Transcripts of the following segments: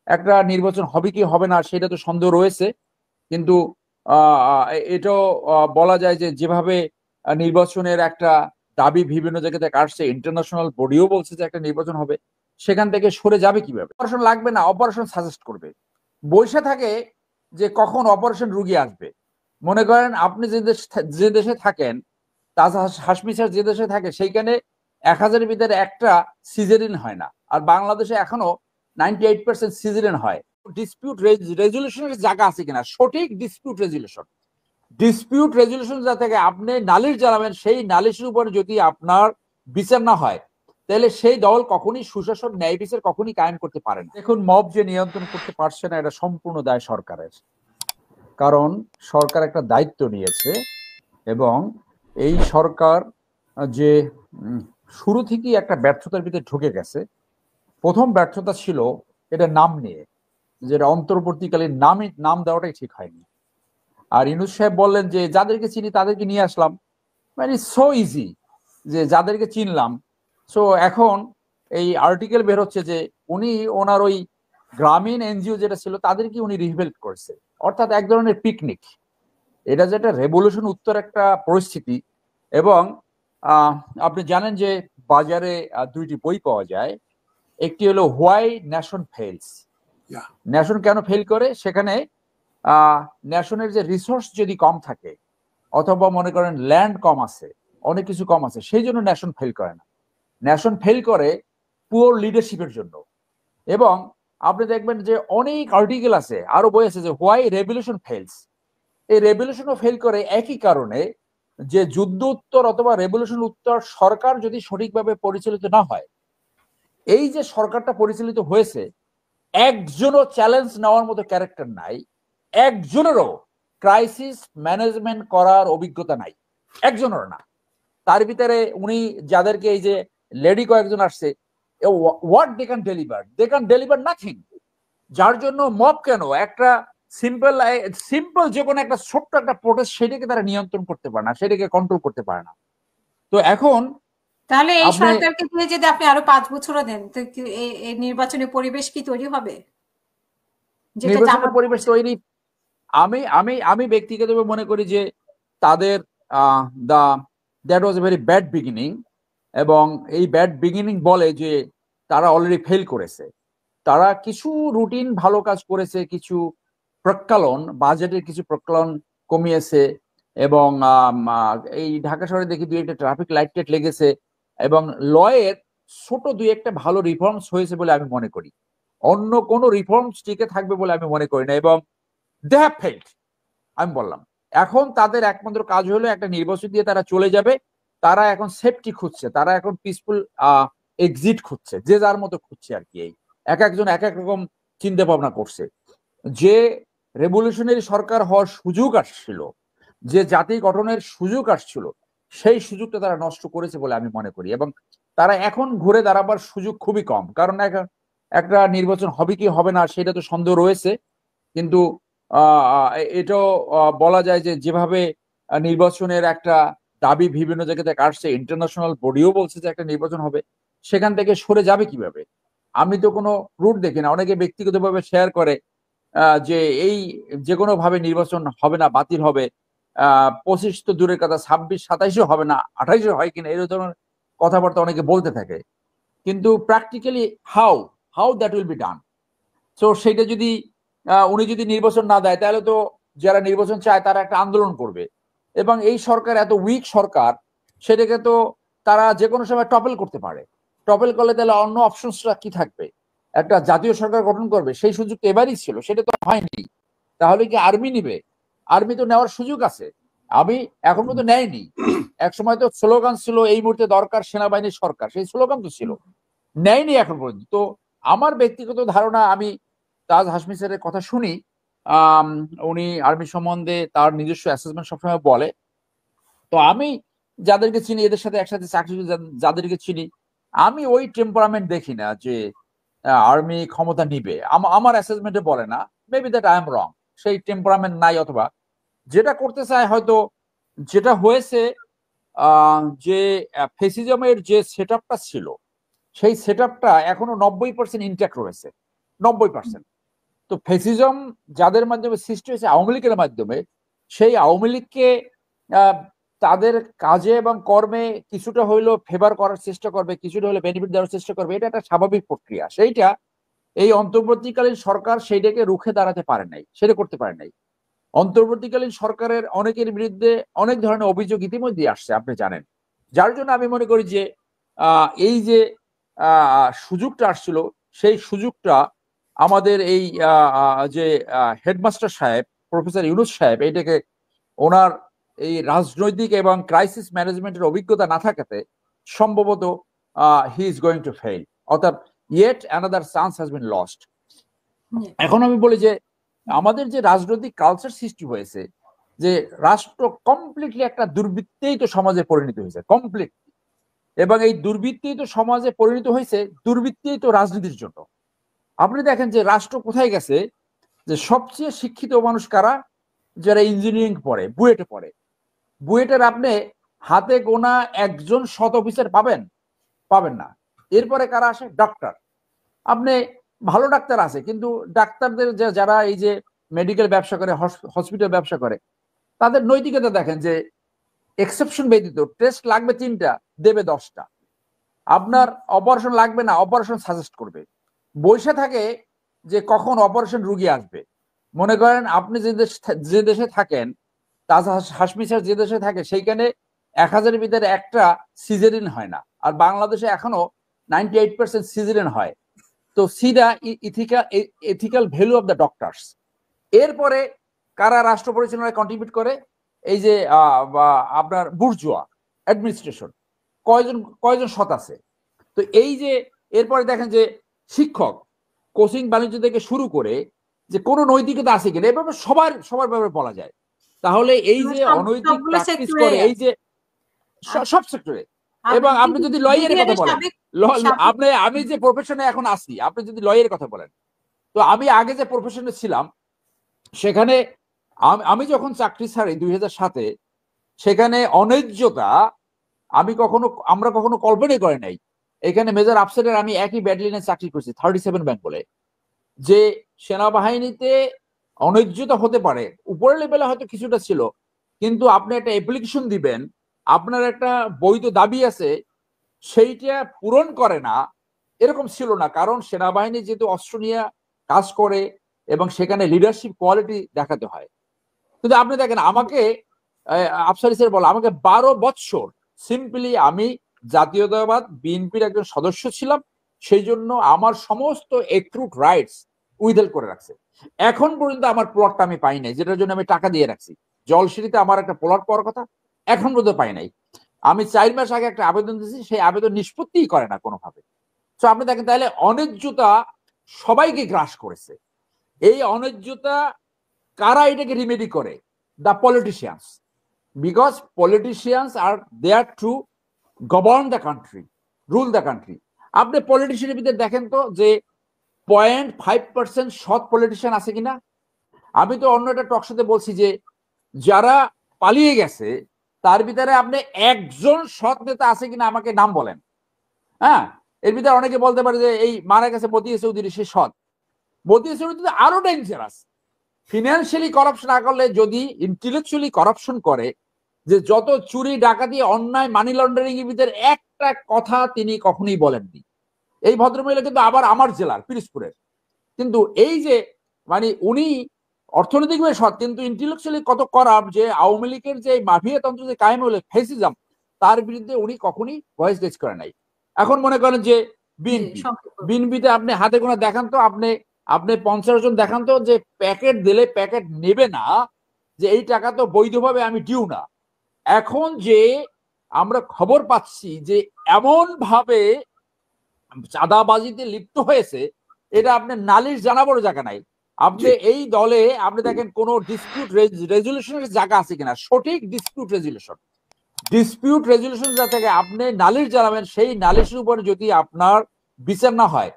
একটা নির্বাচন হবে কি হবে না সেটা তো সন্দেহ রয়েছে, কিন্তু এটাও বলা যায় যে যেভাবে নির্বাচনের একটা দাবি বিভিন্ন জায়গা থেকে আসছে, ইন্টারন্যাশনাল বডিও বলছে যে একটা নির্বাচন হবে, সেখান থেকে সরে যাবে কিভাবে? অপারেশন লাগবে না, অপারেশন সাজেস্ট করবে। বসে থাকে যে কখন অপারেশন রুগী আসবে। মনে করেন আপনি যে দেশে থাকেন, তাজ হাশমি স্যার যে দেশে থাকে, সেইখানে 1000-এর ভিতরে একটা সিজারিন হয় না, আর বাংলাদেশে এখনো 98% সিজারিন হয়। ডিসপিউট রেজুলেশনের জায়গা আছে কিনা, সঠিক ডিসপিউট রেজুলেশন যা থেকে আপনি নালিশ জানাবেন, সেই নালিশের উপরে যদি আপনার বিচার না হয়, তাহলে সেই দল কখনই সুশাসন ন্যায় বিচার কখনই কায়েম করতে পারে না। দেখুন, মব যে নিয়ন্ত্রণ করতে পারছে না, এটা সম্পূর্ণ দায় সরকারের। কারণ সরকার একটা দায়িত্ব নিয়েছে, এবং এই সরকার যে শুরু থেকেই একটা ব্যর্থতার ভিতরে ঢুকে গেছে। প্রথম ব্যর্থতা ছিল এটা নাম নিয়ে, যেটা অন্তর্বর্তীকালীন নাম দেওয়াটাই ঠিক হয়নি। আর ইউনূস সাহেব বললেন যে যাদেরকে চিনি তাদেরকে নিয়ে আসলাম, মানে সো ইজি, যে যাদেরকে চিনলাম। সো এখন এই আর্টিকেল বের হচ্ছে যে উনি ওনার ওই গ্রামীণ এনজিও যেটা ছিল তাদেরকে উনি রিভেল্ট করছে, অর্থাৎ এক ধরনের পিকনিক। এটা যেটা রেভলিউশন উত্তর একটা পরিস্থিতি। এবং আপনি জানেন যে বাজারে দুইটি বই পাওয়া যায়। একটি হলো হোয়াই নেশন ফেলস। নেশন কেন ফেল করে? সেখানে নেশনের যে রিসোর্স যদি কম থাকে, অথবা মনে করেন ল্যান্ড কম আছে, অনেক কিছু কম আছে, সেই জন্য নেশন ফেল করে না। নেশন ফেল করে পুয়ার লিডারশিপের জন্য। এবং আপনি দেখবেন যে অনেক আর্টিকেল আছে, আরো বই আছে যে হোয়াই রেভলিউশন ফেলস। এই রেভলিউশনও ফেল করে একই কারণে, যে যুদ্ধ উত্তর অথবা রেভলিউশন উত্তর সরকার যদি সঠিকভাবে পরিচালিত না হয়। এই যে সরকারটা পরিচালিত হয়েছে, একজনও চ্যালেঞ্জ নেওয়ার মতো ক্যারেক্টার নাই, একজনেরও ক্রাইসিস ম্যানেজমেন্ট করার অভিজ্ঞতা নাই, একজনেরও না। তার ভিতরে উনি যাদেরকে, এই যে লেডি কয়েকজন আসছে, what they can deliver nothing. যার জন্য মব কেন, একটা সিম্পল যে কোনো একটা ছোট্ট একটা প্রোটেস্ট, সেটাকে তারা নিয়ন্ত্রণ করতে পারে না, সেটাকে কন্ট্রোল করতে পারে না। তো এখন তাহলে এই আপনি সরকারকে দিয়ে যদি আপনি আরো 5 বছরও দেন, তো এই নির্বাচনী পরিবেশ কি তৈরি হবে, যেটা নির্বাচনের জামাত পরিবেশ করছে? তৈরি, আমি আমি আমি ব্যক্তিগতভাবে মনে করি যে তাদের দা that was a very bad beginning. এবং এই ব্যাড বিগিনিং বলে যে তারা অলরেডি ফেল করেছে। তারা কিছু রুটিন ভালো কাজ করেছে, কিছু প্রক্ষালন, বাজেটের কিছু প্রক্ষালন কমিয়েছে, এবং এই ঢাকা শহরে দেখি দুই একটা ট্রাফিক লাইট টাইট লেগেছে, এবং লয়ের ছোট দুই একটা ভালো রিফর্মস হয়েছে বলে আমি মনে করি। অন্য কোনো রিফর্মস টিকে থাকবে বলে আমি মনে করি না, এবং দে হ্যাভ ফেল্ড। আমি বললাম, এখন তাদের একমাত্র কাজ হলো একটা নির্বাচন দিয়ে তারা চলে যাবে। তারা এখন সেফটি খুঁজছে, তারা এখন পিসফুল এক্সিট খুঁজছে, যে যার মতো খুঁজছে আর কি। এই এক একজন এক এক রকম চিন্তা ভাবনা করছে। যে রেভলিউশনারি সরকার হওয়ার সুযোগ আসছিল, যে জাতি গঠনের সুযোগ আসছিল, সেই সুযোগটা তারা নষ্ট করেছে বলে আমি মনে করি। এবং তারা এখন ঘুরে দাঁড়াবার সুযোগ খুবই কম, কারণ এখন একটা নির্বাচন হবে কি হবে না সেটা তো সন্দেহ রয়েছে, কিন্তু এটাও বলা যায় যে যেভাবে নির্বাচনের একটা দাবি বিভিন্ন জায়গা থেকে আসছে, ইন্টারন্যাশনাল বডিও বলছে যে একটা নির্বাচন হবে, সেখান থেকে সরে যাবে কিভাবে? আমি তো কোনো রুট দেখি না। অনেকে ব্যক্তিগতভাবে শেয়ার করে যে এই যে কোনো ভাবে নির্বাচন হবে না, বাতিল হবে। 25 তো দূরের কথা, 26-27 হবে না, 28 হয় কিনা, এই ধরনের কথাবার্তা অনেকে বলতে থাকে। কিন্তু practically how how that will be done? তো সেটা যদি উনি যদি নির্বাচন না দেয়, তাহলে তো যারা নির্বাচন চায় তারা একটা আন্দোলন করবে। এবং এই সরকার এত উইক সরকার, সেটাকে তো তারা যে কোনো সময় টপল করতে পারে। টপল করলে তাহলে অন্য অপশনসটা কি থাকবে? একটা জাতীয় সরকার গঠন করবে, সেই সুযোগ তো এবারই ছিল, সেটা তো হয়নি। তাহলে কি আর্মি নিবে? আর্মি তো নেওয়ার সুযোগ আছে, আমি এখন পর্যন্ত নেয়নি। এক সময় তো স্লোগান ছিল এই মুহূর্তে দরকার সেনাবাহিনীর সরকার, সেই স্লোগান তো ছিল, নেয়নি এখন পর্যন্ত। তো আমার ব্যক্তিগত ধারণা, আমি তাজ হাশমি স্যারের কথা শুনি, উনি আর্মি সম্বন্ধে তার নিজস্ব অ্যাসেসমেন্ট সবসময় বলে। তো আমি যাদেরকে চিনি, এদের সাথে একসাথে চাকরি যাদেরকে চিনি, আমি ওই টেম্পারামেন্ট দেখি না যে আর্মি ক্ষমতা নিবে। আমার অ্যাসেসমেন্টে বলে না, মেবি দ্যাট আই এম রং। সেই টেম্পারামেন্ট নাই, অথবা যেটা করতে চায় হয়তো, যেটা হয়েছে যে ফেসিজমের যে সেটআপটা ছিল, সেই সেটআপটা এখনো 90% ইনট্যাক্ট রয়েছে, 90%। তো ফ্যাসিজম যাদের মাধ্যমে সৃষ্টি হয়েছে আওয়ামী লীগের মাধ্যমে, সেই আওয়ামী লীগকে তাদের কাজে এবং কর্মে কিছুটা হইলেও ফেভার করার চেষ্টা করবে, কিছুটা হলে বেনিফিট দেওয়ার চেষ্টা করবে, এটা একটা স্বাভাবিক প্রক্রিয়া। সেইটা এই অন্তর্বর্তীকালীন সরকার সেইটাকে রুখে দাঁড়াতে পারে নাই, সেটা করতে পারে নাই। অন্তর্বর্তীকালীন সরকারের অনেকের বিরুদ্ধে অনেক ধরনের অভিযোগ ইতিমধ্যে আসছে, আপনি জানেন। যার জন্য আমি মনে করি যে এই যে সুযোগটা আসছিল, সেই সুযোগটা আমাদের এই যে হেডমাস্টার সাহেব প্রফেসর ইউনূস সাহেব, এইটাকে ওনার এই রাজনৈতিক এবং ক্রাইসিস ম্যানেজমেন্টের অভিজ্ঞতা না থাকাতে সম্ভবত he is going to fail, অর্থাৎ yet another chance has been lost. এখন আমি বলি যে আমাদের যে রাজনৈতিক কালচার সৃষ্টি হয়েছে, যে রাষ্ট্র কমপ্লিটলি একটা দুর্বৃত্তায়িত সমাজে পরিণত হয়েছে, কমপ্লিট। এবং এই দুর্বৃত্তায়িত সমাজে পরিণত হয়েছে দুর্বৃত্তায়িত রাজনীতির জন্য। আপনি দেখেন যে রাষ্ট্র কোথায় গেছে, যে সবচেয়ে শিক্ষিত মানুষ কারা, যারা ইঞ্জিনিয়ারিং পড়ে, বুয়েটে পড়ে। বুয়েটের আপনি হাতে গোনা একজন সৎ অফিসার পাবেন, পাবেন না। এরপরে কারা আসে, ডাক্তার। আপনি ভালো ডাক্তার আছে, কিন্তু ডাক্তারদের যারা এই যে মেডিকেল ব্যবসা করে, হসপিটাল ব্যবসা করে, তাদের নৈতিকতা দেখেন যে এক্সেপশন ব্যতীত টেস্ট লাগবে 3টা, দেবে 10টা। আপনার অপারেশন লাগবে না, অপারেশন সাজেস্ট করবে। বসে থাকে যে কখন অপারেশন রুগী আসবে। মনে করেন আপনি যে দেশে থাকেন, তাজ হাশমি স্যার যে দেশে থাকে, সেইখানে 1000-এর ভিতরে একটা সিজারিন হয় না, আর বাংলাদেশে এখনো 98% সিজারিন হয়। তো see the ethical value of the doctors. এরপরে কারা রাষ্ট্র পরিচালনায় কন্ট্রিবিউট করে, এই যে আপনার বুর্জোয়া অ্যাডমিনিস্ট্রেশন, কয়জন সৎ আছে। তো এই যে এরপরে দেখেন যে শিক্ষক, কোচিং বাণিজ্য থেকে শুরু করে যে কোনো নৈতিকতা আছে কিনা, এভাবে সবার ব্যাপারে বলা যায়। তাহলে এই যে অনৈতিক প্র্যাকটিস করে, এই যে সব সেক্টরে। এবং আপনি যদি লয়ারের কথা বলেন, আমি যে প্রফেশনে এখন আছি, আপনি যদি লয়ারের কথা বলেন, তো আমি আগে যে প্রফেশনে ছিলাম, সেখানে আমি যখন চাকরি ছাড়ি 2007-এ, সেখানে অন্যায্যতা আমরা কখনো কল্পনাই করে নাই। এখানে মেজর আফসারের আমি একই ব্যাটালিয়নে চাকরি করছি, 37 ব্যাংক বলে, যে সেনাবাহিনীতে অন্যায্যতা হতে পারে, উপরের লেভেলে হয়তো কিছুটা ছিল, কিন্তু আপনি একটা অ্যাপ্লিকেশন দিবেন, আপনার একটা বৈধ দাবি আছে, সেইটা পূরণ করে না, এরকম ছিল না। কারণ সেনাবাহিনী যেহেতু অস্ত্র নিয়ে কাজ করে এবং সেখানে লিডারশিপ কোয়ালিটি দেখাতে হয়। কিন্তু আপনি দেখেন, আমাকে আফসার স্যার বলে, আমাকে 12 বছর সিম্পলি আমি জাতীয়তাবাদ বিএনপির একজন সদস্য ছিলাম, সেই জন্য আমার সমস্ত এক্রুট রাইটস উইথহেল্ড করে রাখছে। এখন পর্যন্ত আমার প্লটটা আমি পাই নাই, যেটার জন্য আমি টাকা দিয়ে রাখছি। জলসিঁড়িতে আমার একটা প্লট পাওয়ার কথা, এখন পর্যন্ত পাই নাই। আমি 4 মাস আগে একটা আবেদন দিয়েছি, সেই আবেদন নিষ্পত্তিই করে না কোনোভাবে। তো আপনি দেখেন, তাহলে অন্যায্যতা সবাইকে গ্রাস করেছে। এই অন্যায্যতা কারা এটাকে রিমেডি করে? The politicians. Because politicians are there to govern the country, rule the country. আপনি পলিটিশিয়ানের ভিতরে দেখেন তো যে 0.5% সৎ পলিটিশিয়ান আছে কিনা। আমি তো অন্য একটা টকশোতে বলছি যে যারা পালিয়ে গেছে তার ভিতরে আপনি একজন সৎ নেতা আছে কিনা আমাকে নাম বলেন। হ্যাঁ, এর ভিতরে অনেকে বলতে পারে যে এই মারা গেছে মতিয়া চৌধুরী, সে সৎ। মতিয়া চৌধুরী আরো ডেঞ্জারাস। ফিনান্সিয়ালি করাপশন না করলে, যদি ইন্টেলেকচুয়ালি করাপশন করে, যে যত চুরি ডাকাতি অন্যায় মানি লন্ডারিং এর ভিতরে একটা কথা তিনি কখনোই বলেননি। এই ভদ্রমহিলা কিন্তু আবার আমার জেলার পিরোজপুরের। কিন্তু এই যে মানে উনি অর্থনৈতিকভাবে সৎ, কিন্তু ইন্টেলেকচুয়ালি কত করাপ, যে আওয়ামী লীগের যে মাফিয়া তন্ত্র যে কায়েম হলো, ফ্যাসিজম, তার বিরুদ্ধে উনি কখনই ভয়েস রেজ করে নাই। এখন মনে করেন যে বিএনপিতে আপনি হাতে গোনা দেখান তো, আপনি 50 জন দেখান তো যে প্যাকেট দিলে প্যাকেট নেবে না, যে এই টাকা তো বৈধভাবে আমি ডিউ না। এখন যে আমরা খবর পাচ্ছি যে এমন ভাবে চাঁদাবাজিতে লিপ্ত হয়েছে, এটা আপনি নালিশ জানাবার জায়গা নাই। আপনি এই দলে আপনি দেখেন কোন ডিসপিউট রেজুলেশনের জায়গা আছে কিনা, সঠিক ডিসপিউট রেজুলেশন যা থেকে আপনি নালিশ জানাবেন, সেই নালিশের উপরে যদি আপনার বিচার না হয়,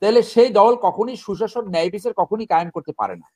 তাহলে সেই দল কখনই সুশাসন, ন্যায় বিচার কখনই কায়েম করতে পারে না।